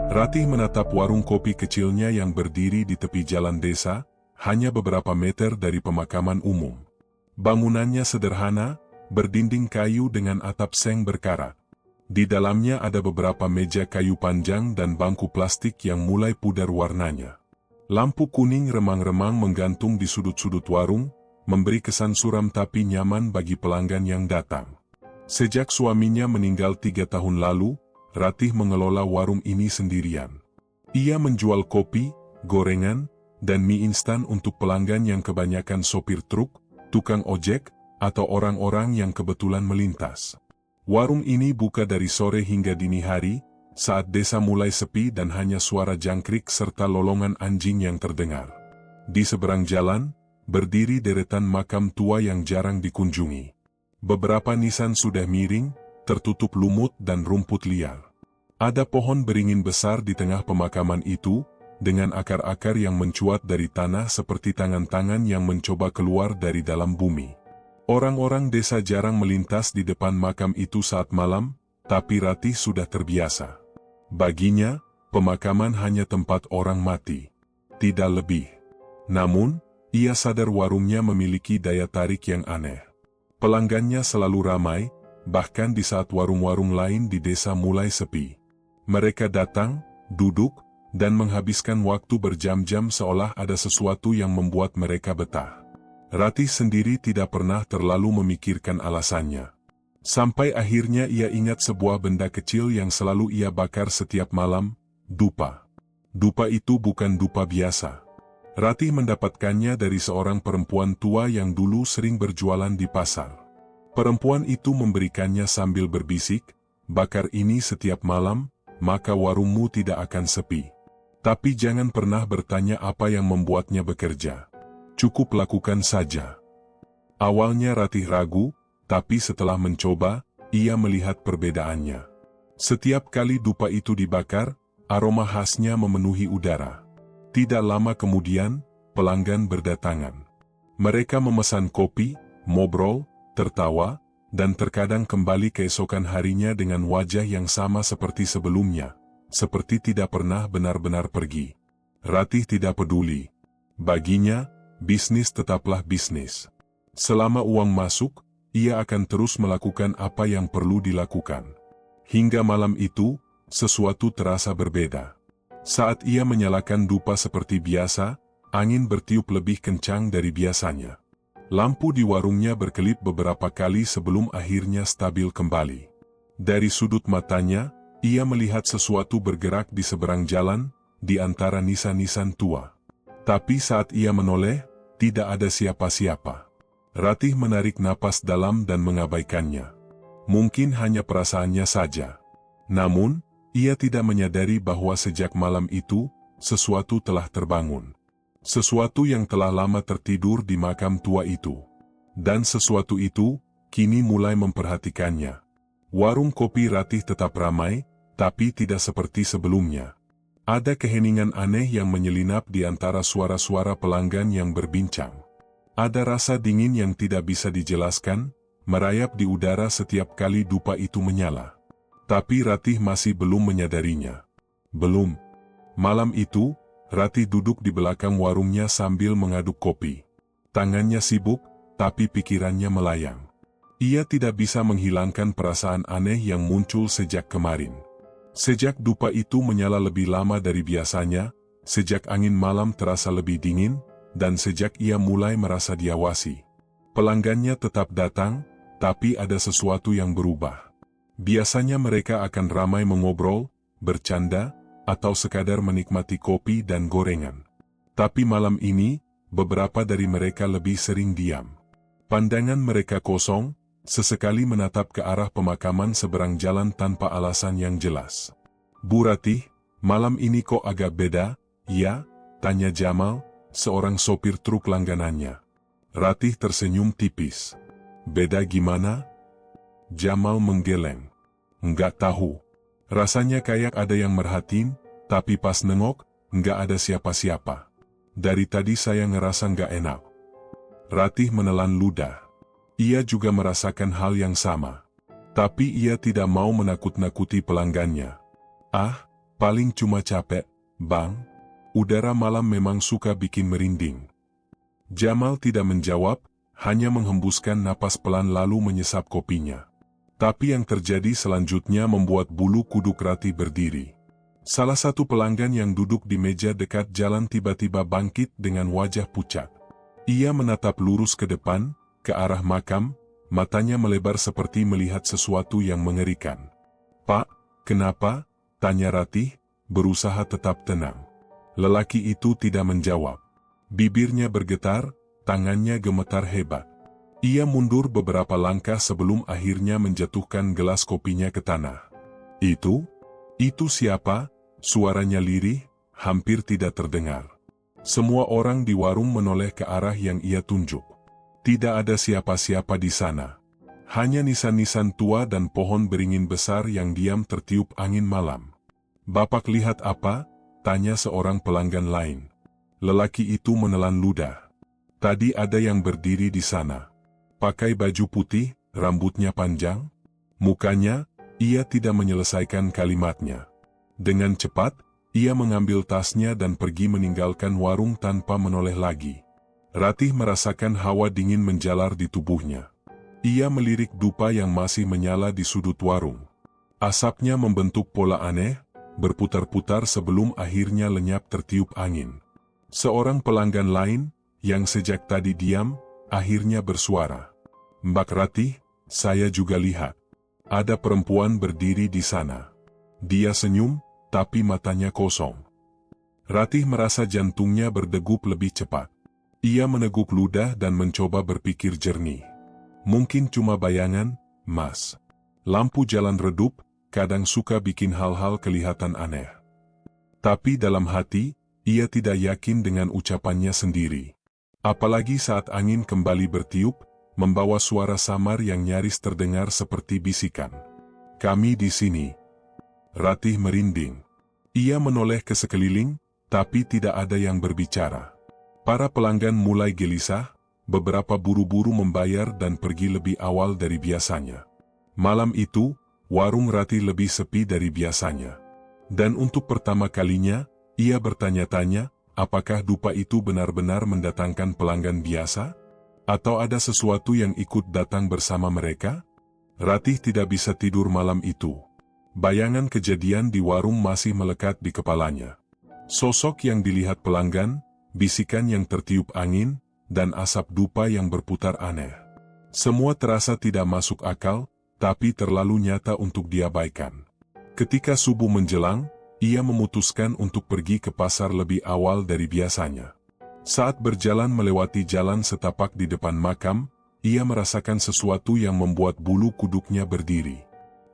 Ratih menatap warung kopi kecilnya yang berdiri di tepi jalan desa, hanya beberapa meter dari pemakaman umum. Bangunannya sederhana, berdinding kayu dengan atap seng berkarat. Di dalamnya ada beberapa meja kayu panjang dan bangku plastik yang mulai pudar warnanya. Lampu kuning remang-remang menggantung di sudut-sudut warung, memberi kesan suram tapi nyaman bagi pelanggan yang datang. Sejak suaminya meninggal 3 tahun lalu, Ratih mengelola warung ini sendirian. Ia menjual kopi, gorengan, dan mie instan untuk pelanggan yang kebanyakan sopir truk, tukang ojek, atau orang-orang yang kebetulan melintas. Warung ini buka dari sore hingga dini hari, saat desa mulai sepi dan hanya suara jangkrik serta lolongan anjing yang terdengar. Di seberang jalan, berdiri deretan makam tua yang jarang dikunjungi. Beberapa nisan sudah miring, tertutup lumut dan rumput liar. Ada pohon beringin besar di tengah pemakaman itu, dengan akar-akar yang mencuat dari tanah seperti tangan-tangan yang mencoba keluar dari dalam bumi. Orang-orang desa jarang melintas di depan makam itu saat malam, tapi Ratih sudah terbiasa. Baginya, pemakaman hanya tempat orang mati. Tidak lebih. Namun, ia sadar warungnya memiliki daya tarik yang aneh. Pelanggannya selalu ramai, bahkan di saat warung-warung lain di desa mulai sepi. Mereka datang, duduk, dan menghabiskan waktu berjam-jam seolah ada sesuatu yang membuat mereka betah. Ratih sendiri tidak pernah terlalu memikirkan alasannya. Sampai akhirnya ia ingat sebuah benda kecil yang selalu ia bakar setiap malam, dupa. Dupa itu bukan dupa biasa. Ratih mendapatkannya dari seorang perempuan tua yang dulu sering berjualan di pasar. Perempuan itu memberikannya sambil berbisik, bakar ini setiap malam, maka warungmu tidak akan sepi. Tapi jangan pernah bertanya apa yang membuatnya bekerja. Cukup lakukan saja. Awalnya Ratih ragu, tapi setelah mencoba, ia melihat perbedaannya. Setiap kali dupa itu dibakar, aroma khasnya memenuhi udara. Tidak lama kemudian, pelanggan berdatangan. Mereka memesan kopi, ngobrol, tertawa, dan terkadang kembali keesokan harinya dengan wajah yang sama seperti sebelumnya, seperti tidak pernah benar-benar pergi. Ratih tidak peduli. Baginya, bisnis tetaplah bisnis. Selama uang masuk, ia akan terus melakukan apa yang perlu dilakukan. Hingga malam itu, sesuatu terasa berbeda. Saat ia menyalakan dupa seperti biasa, angin bertiup lebih kencang dari biasanya. Lampu di warungnya berkelip beberapa kali sebelum akhirnya stabil kembali. Dari sudut matanya, ia melihat sesuatu bergerak di seberang jalan, di antara nisan-nisan tua. Tapi saat ia menoleh, tidak ada siapa-siapa. Ratih menarik napas dalam dan mengabaikannya. Mungkin hanya perasaannya saja. Namun, ia tidak menyadari bahwa sejak malam itu, sesuatu telah terbangun. Sesuatu yang telah lama tertidur di makam tua itu. Dan sesuatu itu, kini mulai memperhatikannya. Warung kopi Ratih tetap ramai, tapi tidak seperti sebelumnya. Ada keheningan aneh yang menyelinap di antara suara-suara pelanggan yang berbincang. Ada rasa dingin yang tidak bisa dijelaskan, merayap di udara setiap kali dupa itu menyala. Tapi Ratih masih belum menyadarinya. Belum. Malam itu, Ratih duduk di belakang warungnya sambil mengaduk kopi. Tangannya sibuk, tapi pikirannya melayang. Ia tidak bisa menghilangkan perasaan aneh yang muncul sejak kemarin. Sejak dupa itu menyala lebih lama dari biasanya, sejak angin malam terasa lebih dingin, dan sejak ia mulai merasa diawasi. Pelanggannya tetap datang, tapi ada sesuatu yang berubah. Biasanya mereka akan ramai mengobrol, bercanda, atau sekadar menikmati kopi dan gorengan. Tapi malam ini, beberapa dari mereka lebih sering diam. Pandangan mereka kosong, sesekali menatap ke arah pemakaman seberang jalan tanpa alasan yang jelas. "Bu Ratih, malam ini kok agak beda, ya?" tanya Jamal, seorang sopir truk langganannya. Ratih tersenyum tipis. "Beda gimana?" Jamal menggeleng. "Enggak tahu. Rasanya kayak ada yang merhatiin, tapi pas nengok, enggak ada siapa-siapa. Dari tadi saya ngerasa enggak enak." Ratih menelan ludah. Ia juga merasakan hal yang sama. Tapi ia tidak mau menakut-nakuti pelanggannya. "Ah, Paling cuma capek, Bang. Udara malam memang suka bikin merinding. Jamal tidak menjawab, hanya menghembuskan napas pelan lalu menyesap kopinya. Tapi yang terjadi selanjutnya membuat bulu kuduk Ratih berdiri. Salah satu pelanggan yang duduk di meja dekat jalan tiba-tiba bangkit dengan wajah pucat. Ia menatap lurus ke depan, ke arah makam, matanya melebar seperti melihat sesuatu yang mengerikan. "Pak, kenapa?" tanya Ratih, berusaha tetap tenang. Lelaki itu tidak menjawab. Bibirnya bergetar, tangannya gemetar hebat. Ia mundur beberapa langkah sebelum akhirnya menjatuhkan gelas kopinya ke tanah. Itu siapa?" Suaranya lirih, hampir tidak terdengar. Semua orang di warung menoleh ke arah yang ia tunjuk. Tidak ada siapa-siapa di sana. Hanya nisan-nisan tua dan pohon beringin besar yang diam tertiup angin malam. "Bapak lihat apa?" tanya seorang pelanggan lain. Lelaki itu menelan ludah. "Tadi ada yang berdiri di sana. Pakai baju putih, rambutnya panjang." Mukanya, ia tidak menyelesaikan kalimatnya. Dengan cepat, ia mengambil tasnya dan pergi meninggalkan warung tanpa menoleh lagi. Ratih merasakan hawa dingin menjalar di tubuhnya. Ia melirik dupa yang masih menyala di sudut warung. Asapnya membentuk pola aneh, berputar-putar sebelum akhirnya lenyap tertiup angin. Seorang pelanggan lain, yang sejak tadi diam, akhirnya bersuara. "Mbak Ratih, saya juga lihat. Ada perempuan berdiri di sana." Dia senyum, tapi matanya kosong. Ratih merasa jantungnya berdegup lebih cepat. Ia meneguk ludah dan mencoba berpikir jernih. "Mungkin cuma bayangan, Mas. Lampu jalan redup, kadang suka bikin hal-hal kelihatan aneh." Tapi dalam hati, ia tidak yakin dengan ucapannya sendiri. Apalagi saat angin kembali bertiup, membawa suara samar yang nyaris terdengar seperti bisikan. "Kami di sini." Ratih merinding. Ia menoleh ke sekeliling, tapi tidak ada yang berbicara. Para pelanggan mulai gelisah, beberapa buru-buru membayar dan pergi lebih awal dari biasanya. Malam itu, warung Ratih lebih sepi dari biasanya. Dan untuk pertama kalinya, ia bertanya-tanya, apakah dupa itu benar-benar mendatangkan pelanggan biasa? Atau ada sesuatu yang ikut datang bersama mereka? Ratih tidak bisa tidur malam itu. Bayangan kejadian di warung masih melekat di kepalanya. Sosok yang dilihat pelanggan, bisikan yang tertiup angin, dan asap dupa yang berputar aneh. Semua terasa tidak masuk akal, tapi terlalu nyata untuk diabaikan. Ketika subuh menjelang, ia memutuskan untuk pergi ke pasar lebih awal dari biasanya. Saat berjalan melewati jalan setapak di depan makam, ia merasakan sesuatu yang membuat bulu kuduknya berdiri.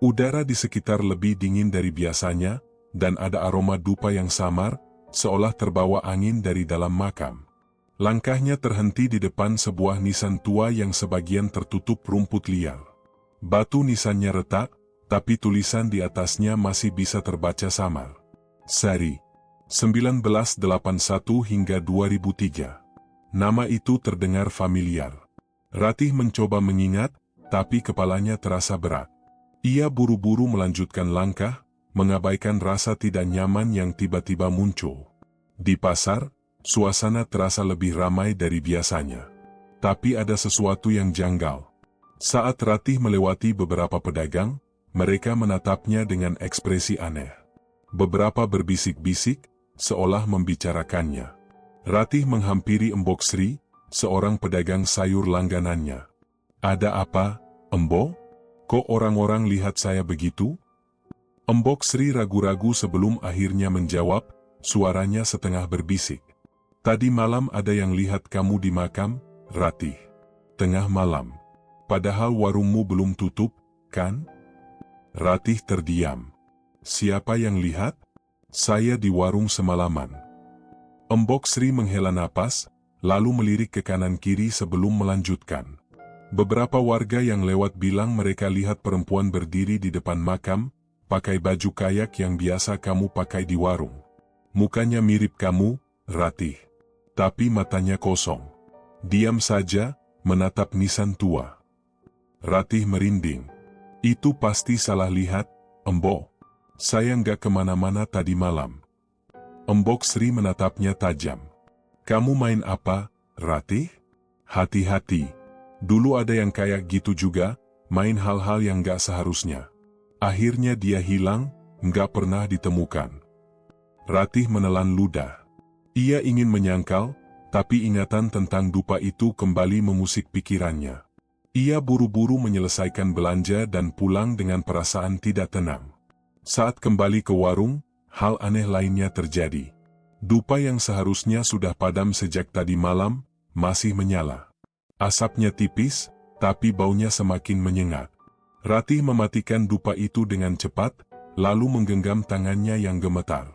Udara di sekitar lebih dingin dari biasanya, dan ada aroma dupa yang samar, seolah terbawa angin dari dalam makam. Langkahnya terhenti di depan sebuah nisan tua yang sebagian tertutup rumput liar. Batu nisannya retak, tapi tulisan di atasnya masih bisa terbaca samar. Sari, 1981 hingga 2003. Nama itu terdengar familiar. Ratih mencoba mengingat, tapi kepalanya terasa berat. Ia buru-buru melanjutkan langkah, mengabaikan rasa tidak nyaman yang tiba-tiba muncul. Di pasar, suasana terasa lebih ramai dari biasanya. Tapi ada sesuatu yang janggal. Saat Ratih melewati beberapa pedagang, mereka menatapnya dengan ekspresi aneh. Beberapa berbisik-bisik, seolah membicarakannya. Ratih menghampiri Embok Sri, seorang pedagang sayur langganannya. "Ada apa, Embo? Kok orang-orang lihat saya begitu?" Embok Sri ragu-ragu sebelum akhirnya menjawab, suaranya setengah berbisik. "Tadi malam ada yang lihat kamu di makam, Ratih. Tengah malam. Padahal warungmu belum tutup, kan?" Ratih terdiam. "Siapa yang lihat?" "Saya di warung semalaman." Embok Sri menghela napas, lalu melirik ke kanan-kiri sebelum melanjutkan. "Beberapa warga yang lewat bilang mereka lihat perempuan berdiri di depan makam, pakai baju kayak yang biasa kamu pakai di warung. Mukanya mirip kamu, Ratih. Tapi matanya kosong. Diam saja, menatap nisan tua." Ratih merinding. "Itu pasti salah lihat, Embo." Saya nggak kemana-mana tadi malam. Embok Sri menatapnya tajam. Kamu main apa, Ratih? Hati-hati. Dulu ada yang kayak gitu juga, main hal-hal yang nggak seharusnya. Akhirnya dia hilang, nggak pernah ditemukan. Ratih menelan ludah. Ia ingin menyangkal, tapi ingatan tentang dupa itu kembali memusik pikirannya. Ia buru-buru menyelesaikan belanja dan pulang dengan perasaan tidak tenang. Saat kembali ke warung, hal aneh lainnya terjadi. Dupa yang seharusnya sudah padam sejak tadi malam, masih menyala. Asapnya tipis, tapi baunya semakin menyengat. Ratih mematikan dupa itu dengan cepat, lalu menggenggam tangannya yang gemetar.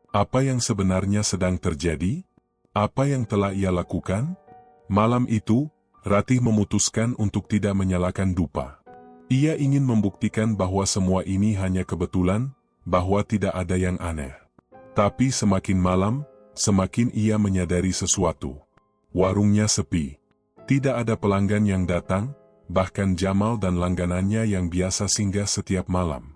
Apa yang sebenarnya sedang terjadi? Apa yang telah ia lakukan? Malam itu, Ratih memutuskan untuk tidak menyalakan dupa. Ia ingin membuktikan bahwa semua ini hanya kebetulan, bahwa tidak ada yang aneh. Tapi semakin malam, semakin ia menyadari sesuatu. Warungnya sepi. Tidak ada pelanggan yang datang, bahkan Jamal dan langganannya yang biasa singgah setiap malam.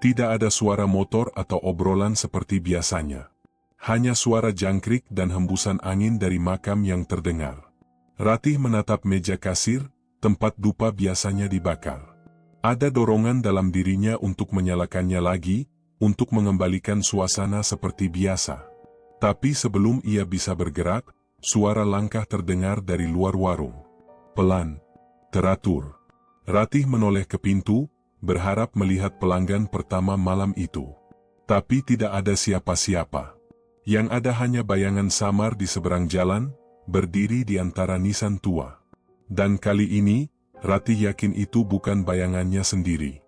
Tidak ada suara motor atau obrolan seperti biasanya. Hanya suara jangkrik dan hembusan angin dari makam yang terdengar. Ratih menatap meja kasir, tempat dupa biasanya dibakar. Ada dorongan dalam dirinya untuk menyalakannya lagi, untuk mengembalikan suasana seperti biasa. Tapi sebelum ia bisa bergerak, suara langkah terdengar dari luar warung. Pelan, teratur. Ratih menoleh ke pintu, berharap melihat pelanggan pertama malam itu. Tapi tidak ada siapa-siapa. Yang ada hanya bayangan samar di seberang jalan, berdiri di antara nisan tua. Dan kali ini, Ratih yakin itu bukan bayangannya sendiri.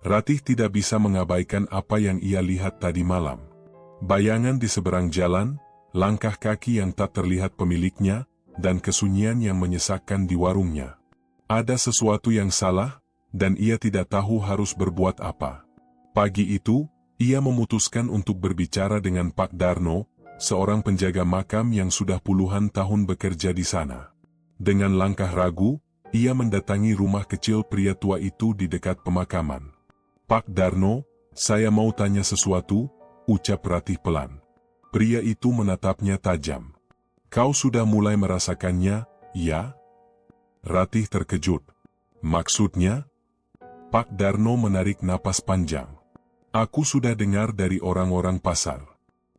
Ratih tidak bisa mengabaikan apa yang ia lihat tadi malam. Bayangan di seberang jalan, langkah kaki yang tak terlihat pemiliknya, dan kesunyian yang menyesakkan di warungnya. Ada sesuatu yang salah, dan ia tidak tahu harus berbuat apa. Pagi itu, ia memutuskan untuk berbicara dengan Pak Darno, seorang penjaga makam yang sudah puluhan tahun bekerja di sana. Dengan langkah ragu, ia mendatangi rumah kecil pria tua itu di dekat pemakaman. Pak Darno, saya mau tanya sesuatu, ucap Ratih pelan. Pria itu menatapnya tajam. Kau sudah mulai merasakannya, ya? Ratih terkejut. Maksudnya? Pak Darno menarik napas panjang. Aku sudah dengar dari orang-orang pasar.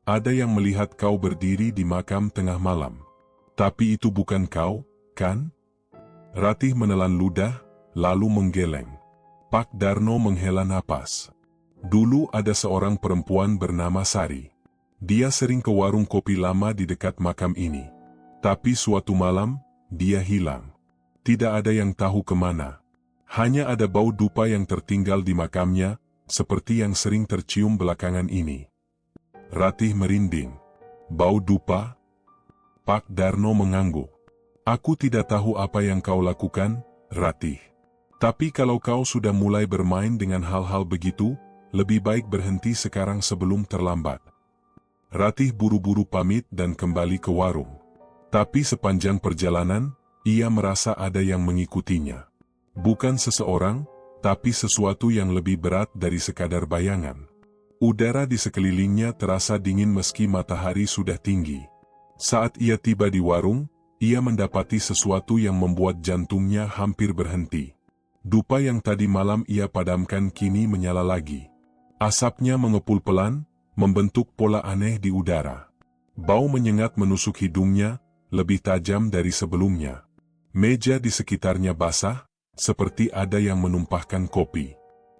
Ada yang melihat kau berdiri di makam tengah malam. Tapi itu bukan kau, kan? Ratih menelan ludah, lalu menggeleng. Pak Darno menghela napas. Dulu ada seorang perempuan bernama Sari. Dia sering ke warung kopi lama di dekat makam ini. Tapi suatu malam, dia hilang. Tidak ada yang tahu kemana. Hanya ada bau dupa yang tertinggal di makamnya, seperti yang sering tercium belakangan ini. Ratih merinding. Bau dupa? Pak Darno mengangguk. Aku tidak tahu apa yang kau lakukan, Ratih. Tapi kalau kau sudah mulai bermain dengan hal-hal begitu, lebih baik berhenti sekarang sebelum terlambat. Ratih buru-buru pamit dan kembali ke warung. Tapi sepanjang perjalanan, ia merasa ada yang mengikutinya. Bukan seseorang, tapi sesuatu yang lebih berat dari sekadar bayangan. Udara di sekelilingnya terasa dingin meski matahari sudah tinggi. Saat ia tiba di warung, ia mendapati sesuatu yang membuat jantungnya hampir berhenti. Dupa yang tadi malam ia padamkan kini menyala lagi. Asapnya mengepul pelan, membentuk pola aneh di udara. Bau menyengat menusuk hidungnya, lebih tajam dari sebelumnya. Meja di sekitarnya basah, seperti ada yang menumpahkan kopi.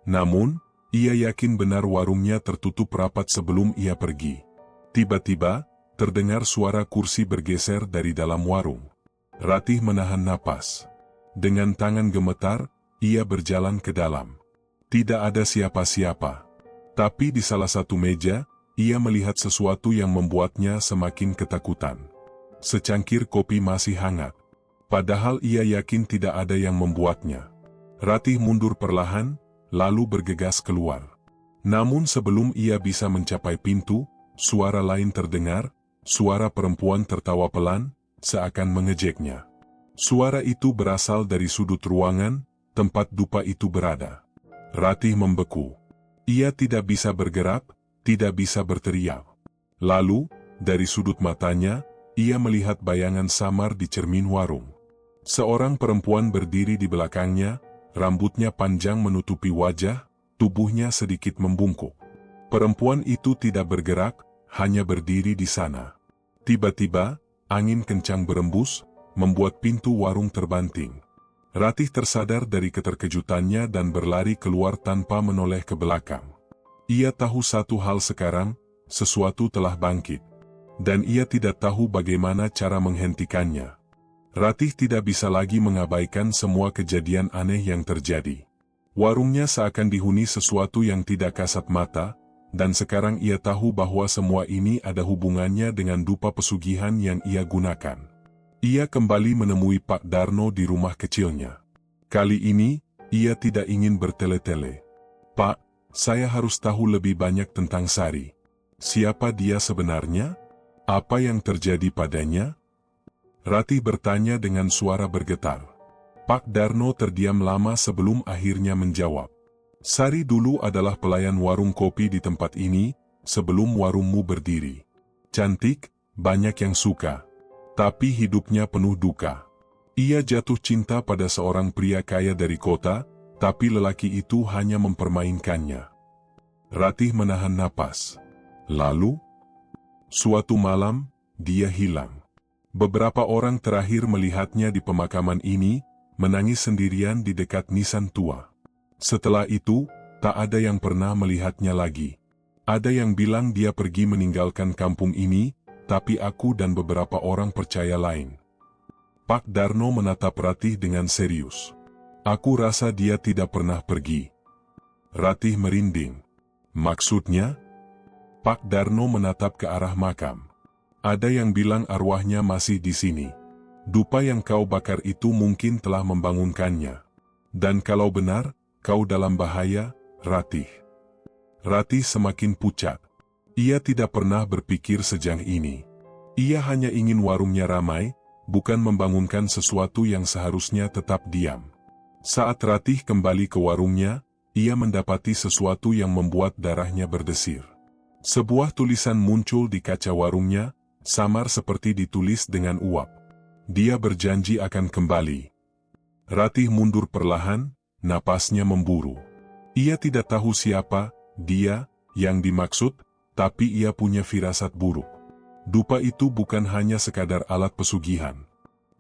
Namun, ia yakin benar warungnya tertutup rapat sebelum ia pergi. Tiba-tiba, terdengar suara kursi bergeser dari dalam warung. Ratih menahan napas. Dengan tangan gemetar, ia berjalan ke dalam. Tidak ada siapa-siapa. Tapi di salah satu meja, ia melihat sesuatu yang membuatnya semakin ketakutan. Secangkir kopi masih hangat. Padahal ia yakin tidak ada yang membuatnya. Ratih mundur perlahan, lalu bergegas keluar. Namun sebelum ia bisa mencapai pintu, suara lain terdengar, suara perempuan tertawa pelan, seakan mengejeknya. Suara itu berasal dari sudut ruangan, tempat dupa itu berada. Ratih membeku. Ia tidak bisa bergerak, tidak bisa berteriak. Lalu, dari sudut matanya, ia melihat bayangan samar di cermin warung. Seorang perempuan berdiri di belakangnya, rambutnya panjang menutupi wajah, tubuhnya sedikit membungkuk. Perempuan itu tidak bergerak, hanya berdiri di sana. Tiba-tiba, angin kencang berembus, membuat pintu warung terbanting. Ratih tersadar dari keterkejutannya dan berlari keluar tanpa menoleh ke belakang. Ia tahu satu hal sekarang, sesuatu telah bangkit. Dan ia tidak tahu bagaimana cara menghentikannya. Ratih tidak bisa lagi mengabaikan semua kejadian aneh yang terjadi. Warungnya seakan dihuni sesuatu yang tidak kasat mata, dan sekarang ia tahu bahwa semua ini ada hubungannya dengan dupa pesugihan yang ia gunakan. Ia kembali menemui Pak Darno di rumah kecilnya. Kali ini, ia tidak ingin bertele-tele. "Pak, saya harus tahu lebih banyak tentang Sari. Siapa dia sebenarnya? Apa yang terjadi padanya?" Ratih bertanya dengan suara bergetar. Pak Darno terdiam lama sebelum akhirnya menjawab. "Sari dulu adalah pelayan warung kopi di tempat ini, sebelum warungmu berdiri. Cantik, banyak yang suka. Tapi hidupnya penuh duka. Ia jatuh cinta pada seorang pria kaya dari kota, tapi lelaki itu hanya mempermainkannya." Ratih menahan napas. Lalu, suatu malam, dia hilang. Beberapa orang terakhir melihatnya di pemakaman ini, menangis sendirian di dekat nisan tua. Setelah itu, tak ada yang pernah melihatnya lagi. Ada yang bilang dia pergi meninggalkan kampung ini, tapi aku dan beberapa orang percaya lain. Pak Darno menatap Ratih dengan serius. "Aku rasa dia tidak pernah pergi." Ratih merinding. "Maksudnya?" Pak Darno menatap ke arah makam. "Ada yang bilang arwahnya masih di sini. Dupa yang kau bakar itu mungkin telah membangunkannya. Dan kalau benar, kau dalam bahaya, Ratih." Ratih semakin pucat. Ia tidak pernah berpikir sejauh ini. Ia hanya ingin warungnya ramai, bukan membangunkan sesuatu yang seharusnya tetap diam. Saat Ratih kembali ke warungnya, ia mendapati sesuatu yang membuat darahnya berdesir. Sebuah tulisan muncul di kaca warungnya, samar seperti ditulis dengan uap. Dia berjanji akan kembali. Ratih mundur perlahan, napasnya memburu. Ia tidak tahu siapa dia yang dimaksud, tapi ia punya firasat buruk. Dupa itu bukan hanya sekadar alat pesugihan.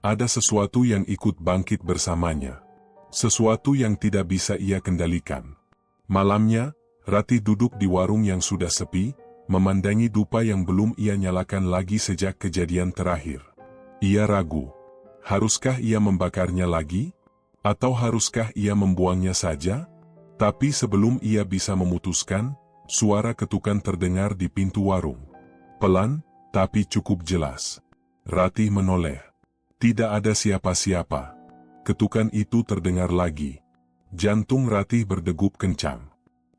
Ada sesuatu yang ikut bangkit bersamanya. Sesuatu yang tidak bisa ia kendalikan. Malamnya, Ratih duduk di warung yang sudah sepi, memandangi dupa yang belum ia nyalakan lagi sejak kejadian terakhir. Ia ragu. Haruskah ia membakarnya lagi? Atau haruskah ia membuangnya saja? Tapi sebelum ia bisa memutuskan, suara ketukan terdengar di pintu warung. Pelan, tapi cukup jelas. Ratih menoleh. Tidak ada siapa-siapa. Ketukan itu terdengar lagi. Jantung Ratih berdegup kencang.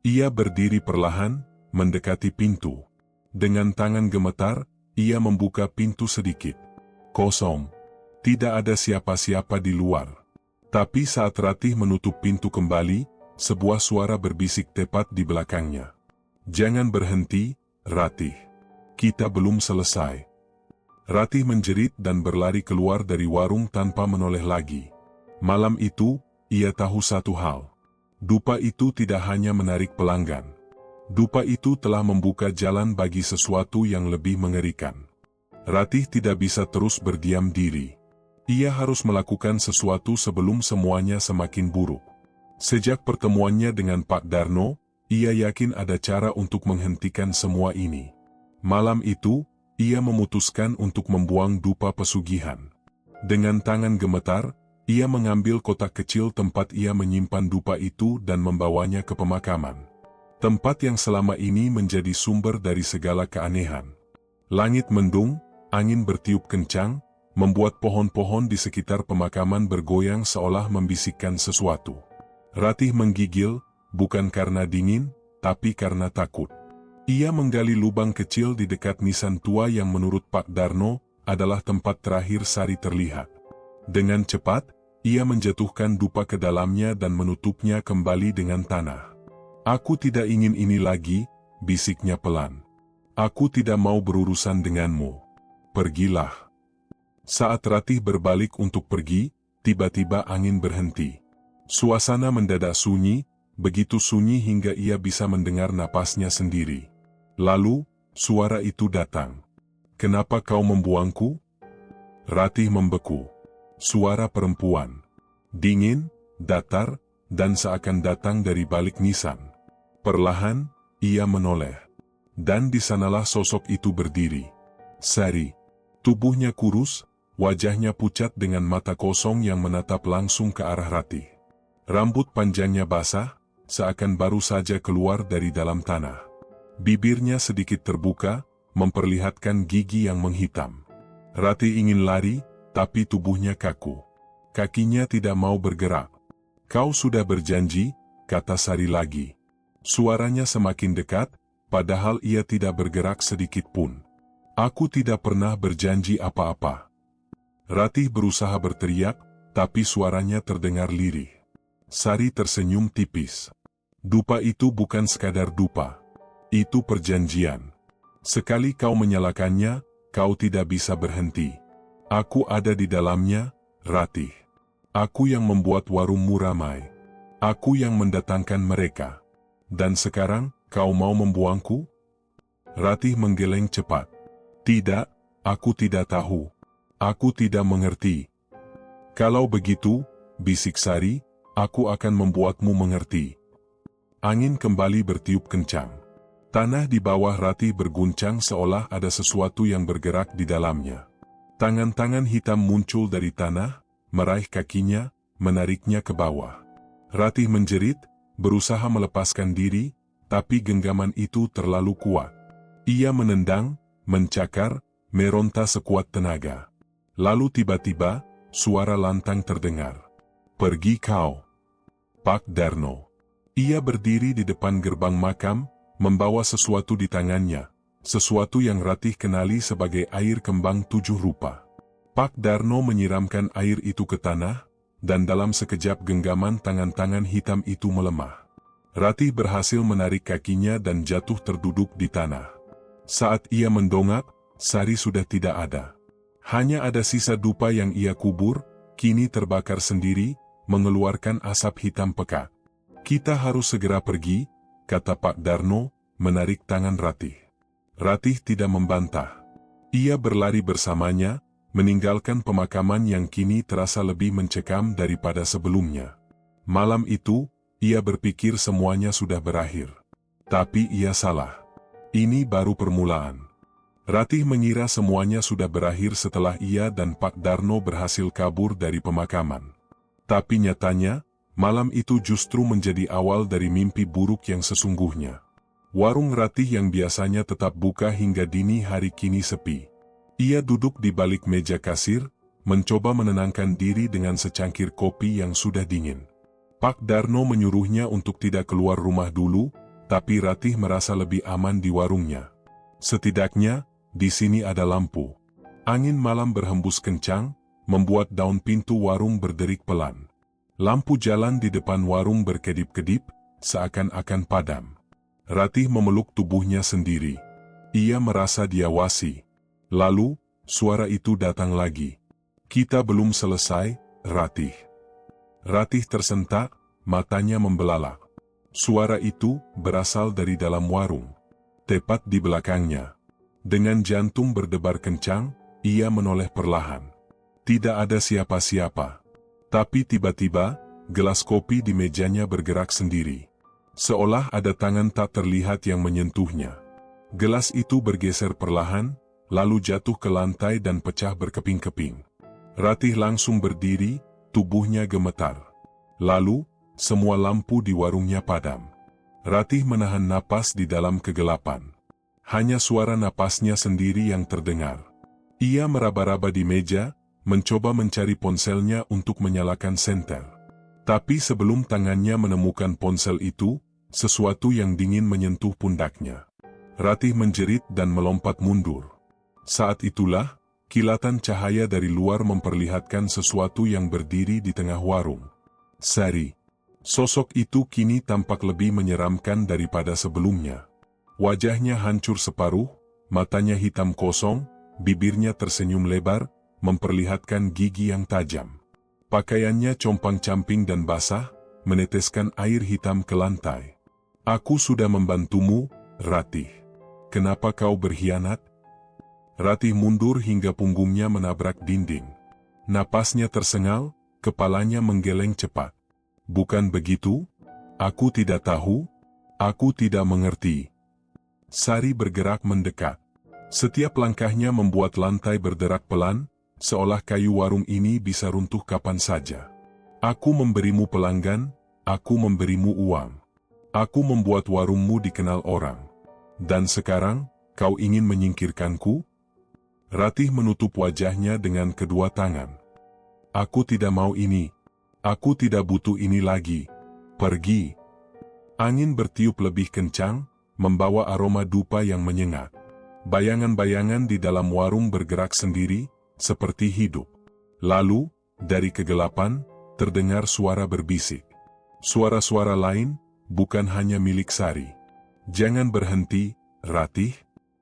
Ia berdiri perlahan, mendekati pintu. Dengan tangan gemetar, ia membuka pintu sedikit. Kosong. Tidak ada siapa-siapa di luar. Tapi saat Ratih menutup pintu kembali, sebuah suara berbisik tepat di belakangnya. "Jangan berhenti, Ratih. Kita belum selesai." Ratih menjerit dan berlari keluar dari warung tanpa menoleh lagi. Malam itu, ia tahu satu hal. Dupa itu tidak hanya menarik pelanggan. Dupa itu telah membuka jalan bagi sesuatu yang lebih mengerikan. Ratih tidak bisa terus berdiam diri. Ia harus melakukan sesuatu sebelum semuanya semakin buruk. Sejak pertemuannya dengan Pak Darno, ia yakin ada cara untuk menghentikan semua ini. Malam itu, ia memutuskan untuk membuang dupa pesugihan. Dengan tangan gemetar, ia mengambil kotak kecil tempat ia menyimpan dupa itu dan membawanya ke pemakaman. Tempat yang selama ini menjadi sumber dari segala keanehan. Langit mendung, angin bertiup kencang, membuat pohon-pohon di sekitar pemakaman bergoyang seolah membisikkan sesuatu. Ratih menggigil, bukan karena dingin, tapi karena takut. Ia menggali lubang kecil di dekat nisan tua yang menurut Pak Darno adalah tempat terakhir Sari terlihat. Dengan cepat, ia menjatuhkan dupa ke dalamnya dan menutupnya kembali dengan tanah. Aku tidak ingin ini lagi, bisiknya pelan. Aku tidak mau berurusan denganmu. Pergilah. Saat Ratih berbalik untuk pergi, tiba-tiba angin berhenti. Suasana mendadak sunyi, begitu sunyi hingga ia bisa mendengar napasnya sendiri. Lalu, suara itu datang. Kenapa kau membuangku? Ratih membeku. Suara perempuan. Dingin, datar, dan seakan datang dari balik nisan. Perlahan, ia menoleh. Dan di sanalah sosok itu berdiri. Sari. Tubuhnya kurus, wajahnya pucat dengan mata kosong yang menatap langsung ke arah Ratih. Rambut panjangnya basah, seakan baru saja keluar dari dalam tanah. Bibirnya sedikit terbuka, memperlihatkan gigi yang menghitam. Ratih ingin lari, tapi tubuhnya kaku. Kakinya tidak mau bergerak. Kau sudah berjanji, kata Sari lagi. Suaranya semakin dekat, padahal ia tidak bergerak sedikit pun. Aku tidak pernah berjanji apa-apa. Ratih berusaha berteriak, tapi suaranya terdengar lirih. Sari tersenyum tipis. Dupa itu bukan sekadar dupa. Itu perjanjian. Sekali kau menyalakannya, kau tidak bisa berhenti. Aku ada di dalamnya, Ratih. Aku yang membuat warungmu ramai. Aku yang mendatangkan mereka. Dan sekarang, kau mau membuangku? Ratih menggeleng cepat. Tidak, aku tidak tahu. Aku tidak mengerti. Kalau begitu, bisik Sari, aku akan membuatmu mengerti. Angin kembali bertiup kencang. Tanah di bawah Ratih berguncang seolah ada sesuatu yang bergerak di dalamnya. Tangan-tangan hitam muncul dari tanah, meraih kakinya, menariknya ke bawah. Ratih menjerit, berusaha melepaskan diri, tapi genggaman itu terlalu kuat. Ia menendang, mencakar, meronta sekuat tenaga. Lalu tiba-tiba, suara lantang terdengar. Pergi kau. Pak Darno. Ia berdiri di depan gerbang makam, membawa sesuatu di tangannya, sesuatu yang Ratih kenali sebagai air kembang 7 rupa. Pak Darno menyiramkan air itu ke tanah, dan dalam sekejap genggaman tangan-tangan hitam itu melemah. Ratih berhasil menarik kakinya dan jatuh terduduk di tanah. Saat ia mendongak, Sari sudah tidak ada. Hanya ada sisa dupa yang ia kubur, kini terbakar sendiri, mengeluarkan asap hitam pekat. Kita harus segera pergi, kata Pak Darno, menarik tangan Ratih. Ratih tidak membantah. Ia berlari bersamanya, meninggalkan pemakaman yang kini terasa lebih mencekam daripada sebelumnya. Malam itu, ia berpikir semuanya sudah berakhir. Tapi ia salah. Ini baru permulaan. Ratih mengira semuanya sudah berakhir setelah ia dan Pak Darno berhasil kabur dari pemakaman. Tapi nyatanya, malam itu justru menjadi awal dari mimpi buruk yang sesungguhnya. Warung Ratih yang biasanya tetap buka hingga dini hari kini sepi. Ia duduk di balik meja kasir, mencoba menenangkan diri dengan secangkir kopi yang sudah dingin. Pak Darno menyuruhnya untuk tidak keluar rumah dulu, tapi Ratih merasa lebih aman di warungnya. Setidaknya, di sini ada lampu. Angin malam berhembus kencang, membuat daun pintu warung berderik pelan. Lampu jalan di depan warung berkedip-kedip, seakan-akan padam. Ratih memeluk tubuhnya sendiri. Ia merasa diawasi. Lalu, suara itu datang lagi. Kita belum selesai, Ratih. Ratih tersentak, matanya membelalak. Suara itu berasal dari dalam warung. Tepat di belakangnya. Dengan jantung berdebar kencang, ia menoleh perlahan. Tidak ada siapa-siapa. Tapi tiba-tiba, gelas kopi di mejanya bergerak sendiri. Seolah ada tangan tak terlihat yang menyentuhnya. Gelas itu bergeser perlahan, lalu jatuh ke lantai dan pecah berkeping-keping. Ratih langsung berdiri, tubuhnya gemetar. Lalu, semua lampu di warungnya padam. Ratih menahan napas di dalam kegelapan. Hanya suara napasnya sendiri yang terdengar. Ia meraba-raba di meja, mencoba mencari ponselnya untuk menyalakan senter. Tapi sebelum tangannya menemukan ponsel itu, sesuatu yang dingin menyentuh pundaknya. Ratih menjerit dan melompat mundur. Saat itulah, kilatan cahaya dari luar memperlihatkan sesuatu yang berdiri di tengah warung. Sari. Sosok itu kini tampak lebih menyeramkan daripada sebelumnya. Wajahnya hancur separuh, matanya hitam kosong, bibirnya tersenyum lebar, memperlihatkan gigi yang tajam. Pakaiannya compang-camping dan basah, meneteskan air hitam ke lantai. Aku sudah membantumu, Ratih. Kenapa kau berkhianat? Ratih mundur hingga punggungnya menabrak dinding. Napasnya tersengal, kepalanya menggeleng cepat. Bukan begitu? Aku tidak tahu, aku tidak mengerti. Sari bergerak mendekat. Setiap langkahnya membuat lantai berderak pelan, seolah kayu warung ini bisa runtuh kapan saja. Aku memberimu pelanggan, aku memberimu uang. Aku membuat warungmu dikenal orang. Dan sekarang, kau ingin menyingkirkanku? Ratih menutup wajahnya dengan kedua tangan. Aku tidak mau ini. Aku tidak butuh ini lagi. Pergi. Angin bertiup lebih kencang, membawa aroma dupa yang menyengat. Bayangan-bayangan di dalam warung bergerak sendiri, seperti hidup. Lalu, dari kegelapan, terdengar suara berbisik. Suara-suara lain, bukan hanya milik Sari. Jangan berhenti, Ratih.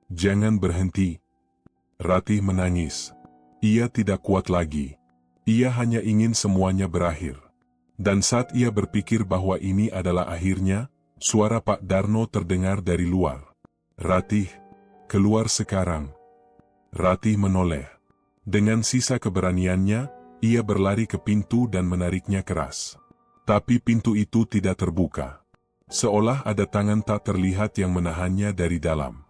Jangan berhenti. Ratih menangis. Ia tidak kuat lagi. Ia hanya ingin semuanya berakhir. Dan saat ia berpikir bahwa ini adalah akhirnya, suara Pak Darno terdengar dari luar. Ratih, keluar sekarang. Ratih menoleh. Dengan sisa keberaniannya, ia berlari ke pintu dan menariknya keras. Tapi pintu itu tidak terbuka. Seolah ada tangan tak terlihat yang menahannya dari dalam.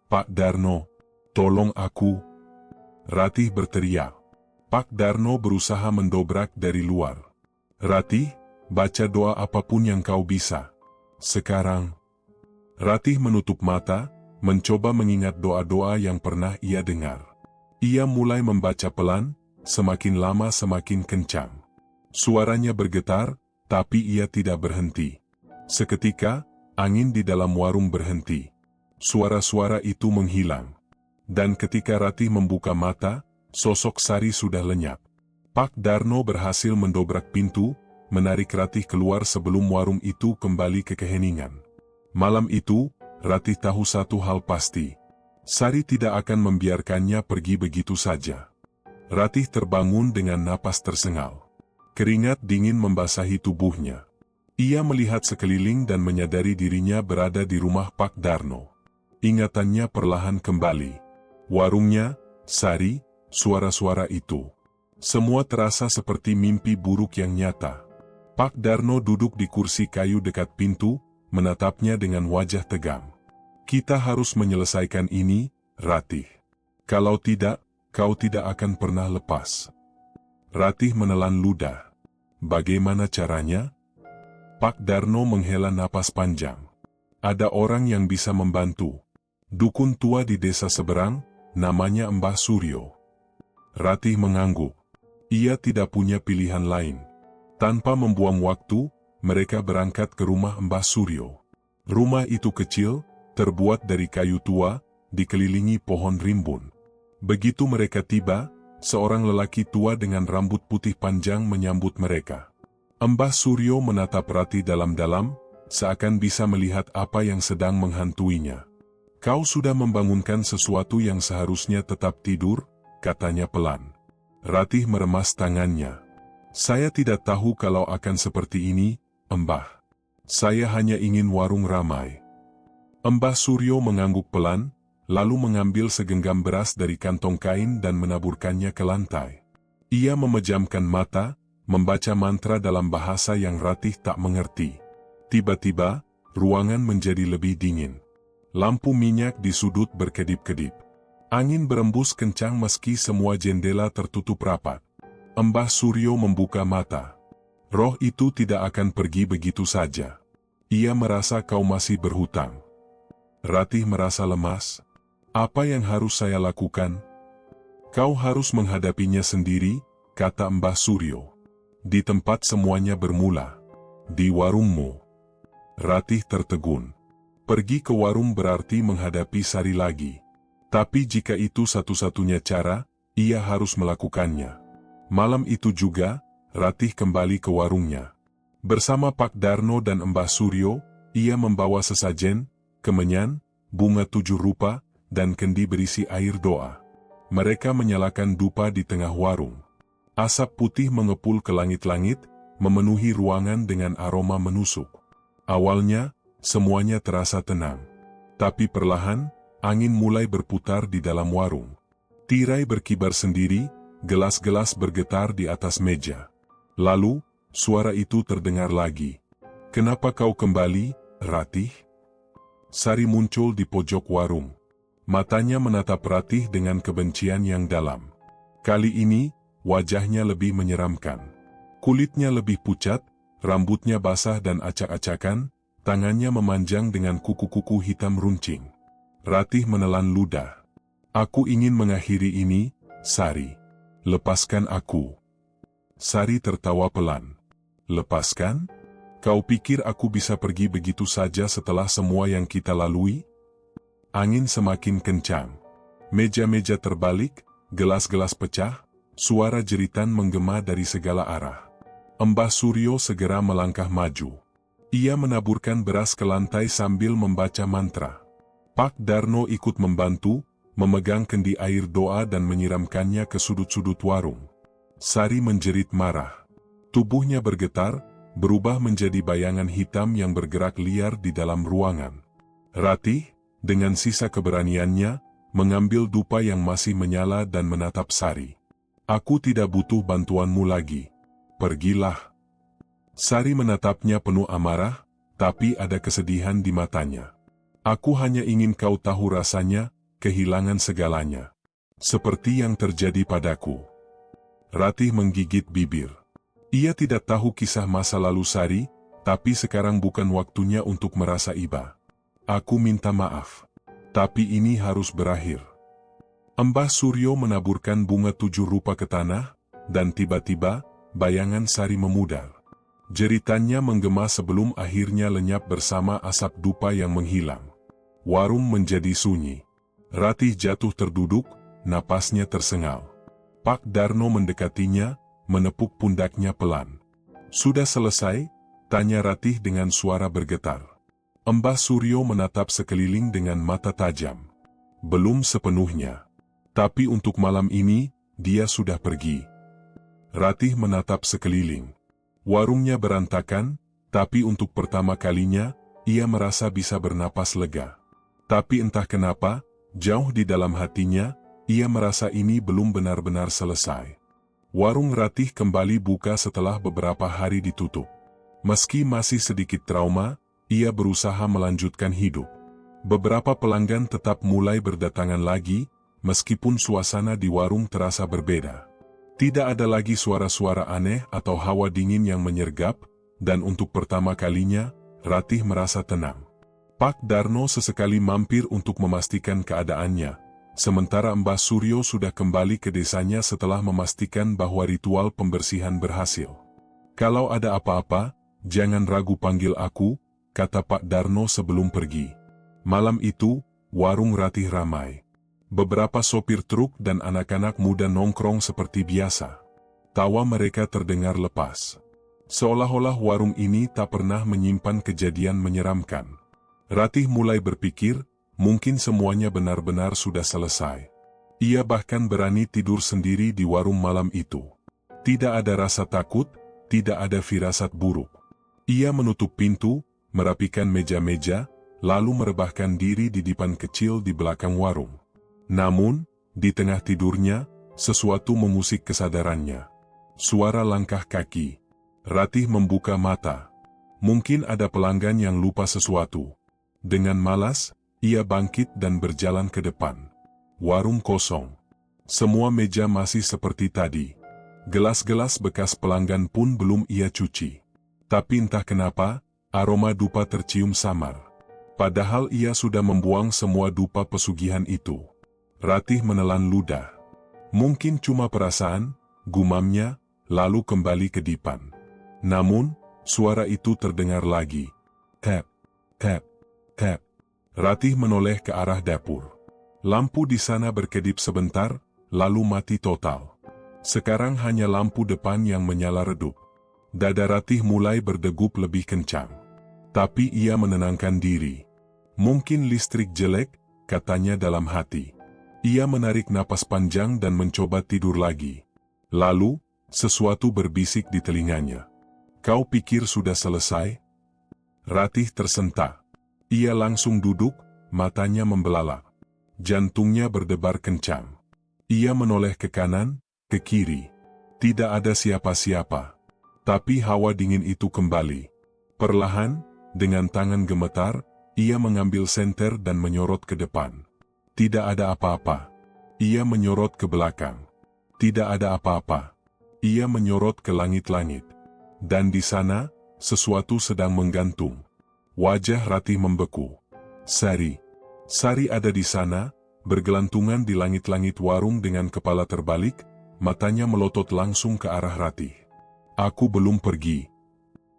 Pak Darno, tolong aku. Ratih berteriak. Pak Darno berusaha mendobrak dari luar. Ratih, baca doa apapun yang kau bisa. Sekarang. Ratih menutup mata, mencoba mengingat doa-doa yang pernah ia dengar. Ia mulai membaca pelan, semakin lama semakin kencang. Suaranya bergetar, tapi ia tidak berhenti. Seketika, angin di dalam warung berhenti. Suara-suara itu menghilang. Dan ketika Ratih membuka mata, sosok Sari sudah lenyap. Pak Darno berhasil mendobrak pintu, menarik Ratih keluar sebelum warung itu kembali ke keheningan. Malam itu, Ratih tahu satu hal pasti. Sari tidak akan membiarkannya pergi begitu saja. Ratih terbangun dengan napas tersengal. Keringat dingin membasahi tubuhnya. Ia melihat sekeliling dan menyadari dirinya berada di rumah Pak Darno. Ingatannya perlahan kembali. Warungnya, Sari, suara-suara itu. Semua terasa seperti mimpi buruk yang nyata. Pak Darno duduk di kursi kayu dekat pintu, menatapnya dengan wajah tegang. Kita harus menyelesaikan ini, Ratih. Kalau tidak, kau tidak akan pernah lepas. Ratih menelan ludah. Bagaimana caranya? Pak Darno menghela napas panjang. Ada orang yang bisa membantu. Dukun tua di desa seberang, namanya Mbah Suryo. Ratih mengangguk. Ia tidak punya pilihan lain. Tanpa membuang waktu, mereka berangkat ke rumah Mbah Suryo. Rumah itu kecil, terbuat dari kayu tua, dikelilingi pohon rimbun. Begitu mereka tiba, seorang lelaki tua dengan rambut putih panjang menyambut mereka. Mbah Suryo menatap Ratih dalam-dalam, seakan bisa melihat apa yang sedang menghantuinya. Kau sudah membangunkan sesuatu yang seharusnya tetap tidur, katanya pelan. Ratih meremas tangannya. Saya tidak tahu kalau akan seperti ini, Mbah. Saya hanya ingin warung ramai. Mbah Suryo mengangguk pelan, lalu mengambil segenggam beras dari kantong kain dan menaburkannya ke lantai. Ia memejamkan mata, membaca mantra dalam bahasa yang Ratih tak mengerti. Tiba-tiba, ruangan menjadi lebih dingin. Lampu minyak di sudut berkedip-kedip. Angin berembus kencang meski semua jendela tertutup rapat. Mbah Suryo membuka mata. Roh itu tidak akan pergi begitu saja. Ia merasa kau masih berhutang. Ratih merasa lemas. Apa yang harus saya lakukan? Kau harus menghadapinya sendiri, kata Mbah Suryo. Di tempat semuanya bermula. Di warungmu. Ratih tertegun. Pergi ke warung berarti menghadapi Sari lagi. Tapi jika itu satu-satunya cara, ia harus melakukannya. Malam itu juga, Ratih kembali ke warungnya. Bersama Pak Darno dan Mbah Suryo, ia membawa sesajen, kemenyan, bunga 7 rupa, dan kendi berisi air doa. Mereka menyalakan dupa di tengah warung. Asap putih mengepul ke langit-langit, memenuhi ruangan dengan aroma menusuk. Awalnya, semuanya terasa tenang. Tapi perlahan, angin mulai berputar di dalam warung. Tirai berkibar sendiri, gelas-gelas bergetar di atas meja. Lalu, suara itu terdengar lagi. "Kenapa kau kembali, Ratih?" Sari muncul di pojok warung. Matanya menatap Ratih dengan kebencian yang dalam. Kali ini, wajahnya lebih menyeramkan. Kulitnya lebih pucat, rambutnya basah dan acak-acakan, tangannya memanjang dengan kuku-kuku hitam runcing. Ratih menelan ludah. "Aku ingin mengakhiri ini, Sari. Lepaskan aku." Sari tertawa pelan. "Lepaskan? Kau pikir aku bisa pergi begitu saja setelah semua yang kita lalui?" Angin semakin kencang. Meja-meja terbalik, gelas-gelas pecah, suara jeritan menggema dari segala arah. Mbah Suryo segera melangkah maju. Ia menaburkan beras ke lantai sambil membaca mantra. Pak Darno ikut membantu, memegang kendi air doa dan menyiramkannya ke sudut-sudut warung. Sari menjerit marah. Tubuhnya bergetar, berubah menjadi bayangan hitam yang bergerak liar di dalam ruangan. Ratih, dengan sisa keberaniannya, mengambil dupa yang masih menyala dan menatap Sari. "Aku tidak butuh bantuanmu lagi. Pergilah." Sari menatapnya penuh amarah, tapi ada kesedihan di matanya. "Aku hanya ingin kau tahu rasanya, kehilangan segalanya. Seperti yang terjadi padaku." Ratih menggigit bibir. Ia tidak tahu kisah masa lalu Sari, tapi sekarang bukan waktunya untuk merasa iba. "Aku minta maaf. Tapi ini harus berakhir." Mbah Suryo menaburkan bunga 7 rupa ke tanah, dan tiba-tiba, bayangan Sari memudar. Jeritannya menggema sebelum akhirnya lenyap bersama asap dupa yang menghilang. Warung menjadi sunyi. Ratih jatuh terduduk, napasnya tersengal. Pak Darno mendekatinya, menepuk pundaknya pelan. "Sudah selesai?" tanya Ratih dengan suara bergetar. Mbah Suryo menatap sekeliling dengan mata tajam. "Belum sepenuhnya. Tapi untuk malam ini, dia sudah pergi." Ratih menatap sekeliling. Warungnya berantakan, tapi untuk pertama kalinya, ia merasa bisa bernapas lega. Tapi entah kenapa, jauh di dalam hatinya, ia merasa ini belum benar-benar selesai. Warung Ratih kembali buka setelah beberapa hari ditutup. Meski masih sedikit trauma, ia berusaha melanjutkan hidup. Beberapa pelanggan tetap mulai berdatangan lagi, meskipun suasana di warung terasa berbeda. Tidak ada lagi suara-suara aneh atau hawa dingin yang menyergap, dan untuk pertama kalinya, Ratih merasa tenang. Pak Darno sesekali mampir untuk memastikan keadaannya, sementara Mbah Suryo sudah kembali ke desanya setelah memastikan bahwa ritual pembersihan berhasil. "Kalau ada apa-apa, jangan ragu panggil aku," kata Pak Darno sebelum pergi. Malam itu, warung Ratih ramai. Beberapa sopir truk dan anak-anak muda nongkrong seperti biasa. Tawa mereka terdengar lepas. Seolah-olah warung ini tak pernah menyimpan kejadian menyeramkan. Ratih mulai berpikir, mungkin semuanya benar-benar sudah selesai. Ia bahkan berani tidur sendiri di warung malam itu. Tidak ada rasa takut, tidak ada firasat buruk. Ia menutup pintu, merapikan meja-meja, lalu merebahkan diri di dipan kecil di belakang warung. Namun, di tengah tidurnya, sesuatu mengusik kesadarannya. Suara langkah kaki. Ratih membuka mata. Mungkin ada pelanggan yang lupa sesuatu. Dengan malas, ia bangkit dan berjalan ke depan. Warung kosong. Semua meja masih seperti tadi. Gelas-gelas bekas pelanggan pun belum ia cuci. Tapi entah kenapa, aroma dupa tercium samar. Padahal ia sudah membuang semua dupa pesugihan itu. Ratih menelan ludah. Mungkin cuma perasaan, gumamnya, lalu kembali ke dipan. Namun, suara itu terdengar lagi. Tap, tap, tap. Ratih menoleh ke arah dapur. Lampu di sana berkedip sebentar, lalu mati total. Sekarang hanya lampu depan yang menyala redup. Dada Ratih mulai berdegup lebih kencang. Tapi ia menenangkan diri. Mungkin listrik jelek, katanya dalam hati. Ia menarik napas panjang dan mencoba tidur lagi. Lalu, sesuatu berbisik di telinganya. Kau pikir sudah selesai? Ratih tersentak. Ia langsung duduk, matanya membelalak. Jantungnya berdebar kencang. Ia menoleh ke kanan, ke kiri. Tidak ada siapa-siapa. Tapi hawa dingin itu kembali. Perlahan, dengan tangan gemetar, ia mengambil senter dan menyorot ke depan. Tidak ada apa-apa. Ia menyorot ke belakang. Tidak ada apa-apa. Ia menyorot ke langit-langit. Dan di sana, sesuatu sedang menggantung. Wajah Ratih membeku. Sari. Sari ada di sana, bergelantungan di langit-langit warung dengan kepala terbalik, matanya melotot langsung ke arah Ratih. Aku belum pergi.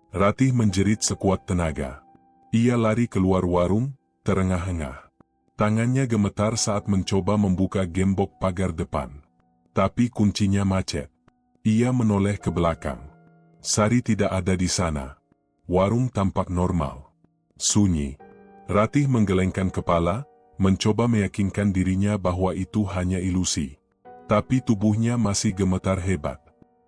Ratih menjerit sekuat tenaga. Ia lari keluar warung, terengah-engah. Tangannya gemetar saat mencoba membuka gembok pagar depan. Tapi kuncinya macet. Ia menoleh ke belakang. Sari tidak ada di sana. Warung tampak normal. Sunyi. Ratih menggelengkan kepala, mencoba meyakinkan dirinya bahwa itu hanya ilusi. Tapi tubuhnya masih gemetar hebat.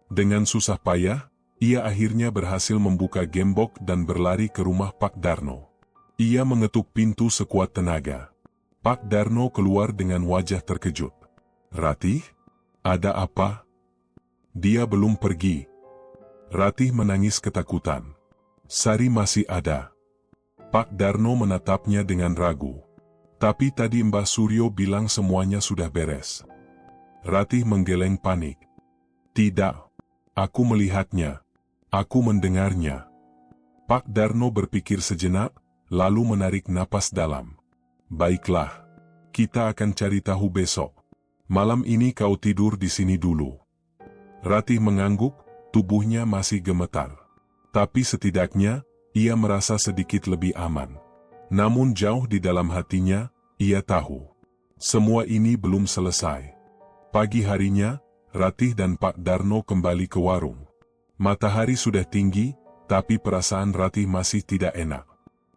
Dengan susah payah, ia akhirnya berhasil membuka gembok dan berlari ke rumah Pak Darno. Ia mengetuk pintu sekuat tenaga. Pak Darno keluar dengan wajah terkejut. Ratih? Ada apa? Dia belum pergi. Ratih menangis ketakutan. Sari masih ada. Pak Darno menatapnya dengan ragu. Tapi tadi Mbah Suryo bilang semuanya sudah beres. Ratih menggeleng panik. Tidak. Aku melihatnya. Aku mendengarnya. Pak Darno berpikir sejenak, lalu menarik napas dalam. Baiklah. Kita akan cari tahu besok. Malam ini kau tidur di sini dulu. Ratih mengangguk, tubuhnya masih gemetar. Tapi setidaknya, ia merasa sedikit lebih aman. Namun jauh di dalam hatinya, ia tahu. Semua ini belum selesai. Pagi harinya, Ratih dan Pak Darno kembali ke warung. Matahari sudah tinggi, tapi perasaan Ratih masih tidak enak.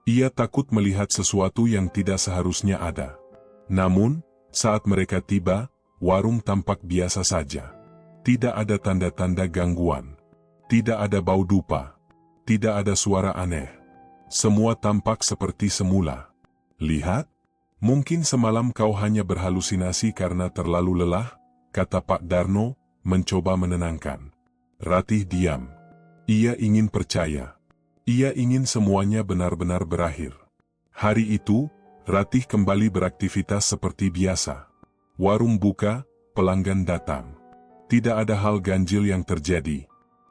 Ia takut melihat sesuatu yang tidak seharusnya ada. Namun, saat mereka tiba, warung tampak biasa saja. Tidak ada tanda-tanda gangguan. Tidak ada bau dupa. Tidak ada suara aneh. Semua tampak seperti semula. Lihat, mungkin semalam kau hanya berhalusinasi karena terlalu lelah, kata Pak Darno, mencoba menenangkan. Ratih diam. Ia ingin percaya. Ia ingin semuanya benar-benar berakhir. Hari itu, Ratih kembali beraktivitas seperti biasa. Warung buka, pelanggan datang. Tidak ada hal ganjil yang terjadi.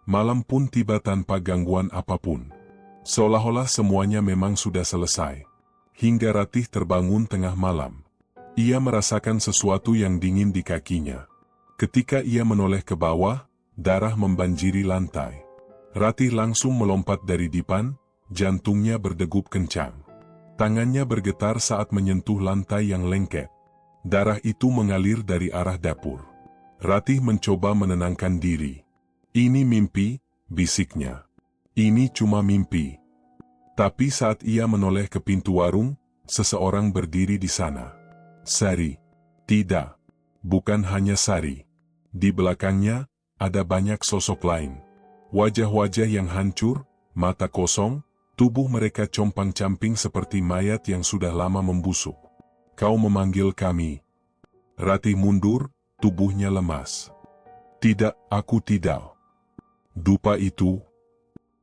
Malam pun tiba tanpa gangguan apapun. Seolah-olah semuanya memang sudah selesai. Hingga Ratih terbangun tengah malam. Ia merasakan sesuatu yang dingin di kakinya. Ketika ia menoleh ke bawah, darah membanjiri lantai. Ratih langsung melompat dari dipan, jantungnya berdegup kencang. Tangannya bergetar saat menyentuh lantai yang lengket. Darah itu mengalir dari arah dapur. Ratih mencoba menenangkan diri. Ini mimpi, bisiknya. Ini cuma mimpi. Tapi saat ia menoleh ke pintu warung, seseorang berdiri di sana. Sari. Tidak. Bukan hanya Sari. Di belakangnya, ada banyak sosok lain. Wajah-wajah yang hancur, mata kosong, tubuh mereka compang-camping seperti mayat yang sudah lama membusuk. Kau memanggil kami. Ratih mundur, tubuhnya lemas. Tidak, aku tidak. Dupa itu.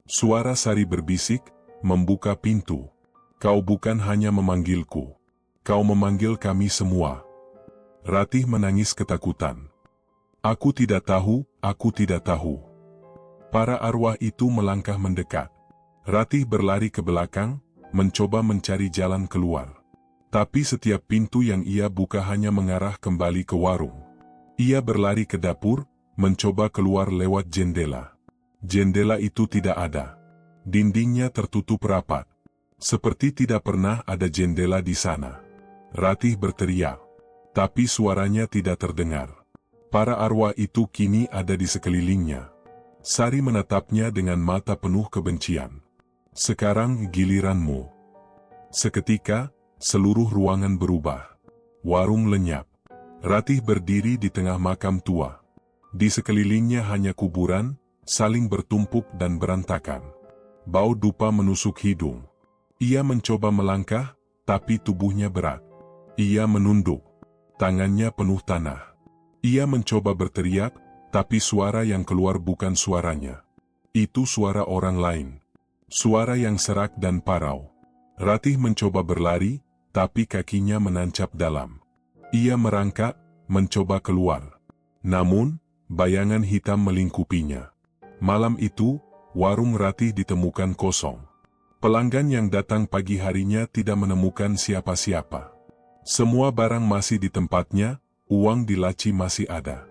Suara Sari berbisik, membuka pintu. Kau bukan hanya memanggilku. Kau memanggil kami semua. Ratih menangis ketakutan. Aku tidak tahu, aku tidak tahu. Para arwah itu melangkah mendekat. Ratih berlari ke belakang, mencoba mencari jalan keluar. Tapi setiap pintu yang ia buka hanya mengarah kembali ke warung. Ia berlari ke dapur, mencoba keluar lewat jendela. Jendela itu tidak ada. Dindingnya tertutup rapat. Seperti tidak pernah ada jendela di sana. Ratih berteriak. Tapi suaranya tidak terdengar. Para arwah itu kini ada di sekelilingnya. Sari menatapnya dengan mata penuh kebencian. Sekarang giliranmu. Seketika, seluruh ruangan berubah. Warung lenyap. Ratih berdiri di tengah makam tua. Di sekelilingnya hanya kuburan, saling bertumpuk dan berantakan. Bau dupa menusuk hidung. Ia mencoba melangkah, tapi tubuhnya berat. Ia menunduk. Tangannya penuh tanah. Ia mencoba berteriak, tapi suara yang keluar bukan suaranya. Itu suara orang lain. Suara yang serak dan parau. Ratih mencoba berlari, tapi kakinya menancap dalam. Ia merangkak, mencoba keluar. Namun, bayangan hitam melingkupinya. Malam itu, warung Ratih ditemukan kosong. Pelanggan yang datang pagi harinya tidak menemukan siapa-siapa. Semua barang masih di tempatnya, uang di laci masih ada.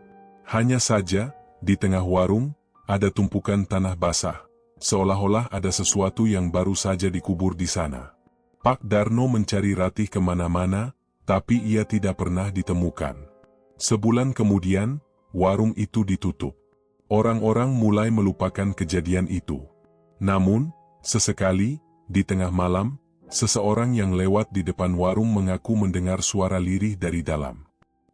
Hanya saja, di tengah warung, ada tumpukan tanah basah. Seolah-olah ada sesuatu yang baru saja dikubur di sana. Pak Darno mencari Ratih kemana-mana, tapi ia tidak pernah ditemukan. Sebulan kemudian, warung itu ditutup. Orang-orang mulai melupakan kejadian itu. Namun, sesekali, di tengah malam, seseorang yang lewat di depan warung mengaku mendengar suara lirih dari dalam.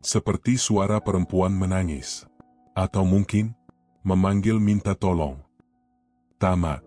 Seperti suara perempuan menangis. Atau mungkin, memanggil minta tolong. Tamat.